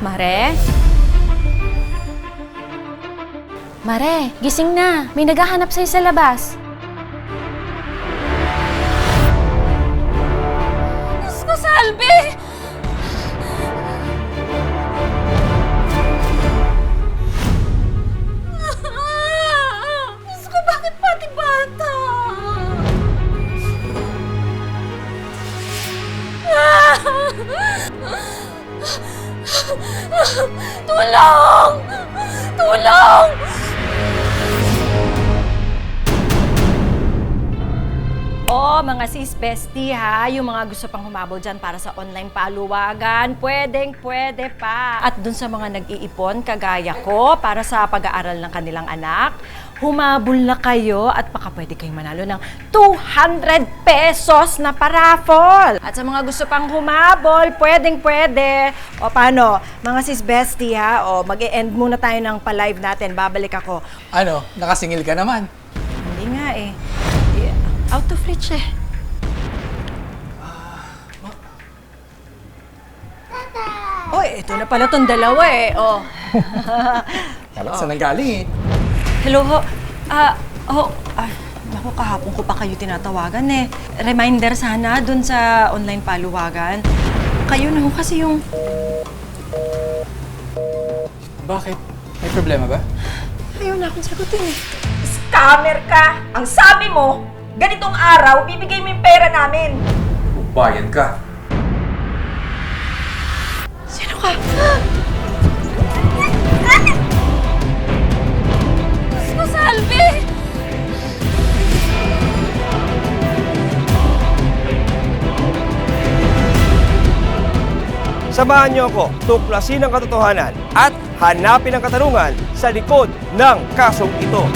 Mare? Mare, gising na. May naghahanap sa'yo sa labas. Diyos ko, Salve! Diyos ko, bakit pati bata? Tulong! Tulong! Oh, mga sis bestie ha, yung mga gusto pang humabol dyan para sa online paluwagan, pwede pa. At dun sa mga nag-iipon, kagaya ko, para sa pag-aaral ng kanilang anak, humabol na kayo at baka pwede kayong manalo ng 200 pesos na paraffol. At sa mga gusto pang humabol, pwede. O paano, mga sis bestie ha, o mag-e-end muna tayo ng pa-live natin, babalik ako. Ano, nakasingil ka naman. Hindi nga eh. Out of reach eh. Oh, ito na pala tong dalawa eh. Oh. Dapat saan nanggaling eh. Hello ho. Naku, kahapon ko pa kayo tinatawagan eh. Reminder sana dun sa online paluwagan. Kayo na ho kasi yung... Bakit? May problema ba? Ayaw na akong sagutin eh. Scammer ka! Ang sabi mo, ganitong araw, bibigay mo yung pera namin. Bayad ka. Sino ka? Diyos ko, Salve! Samahan niyo ako tuklasin ang katotohanan at hanapin ang katanungan sa likod ng kasong ito.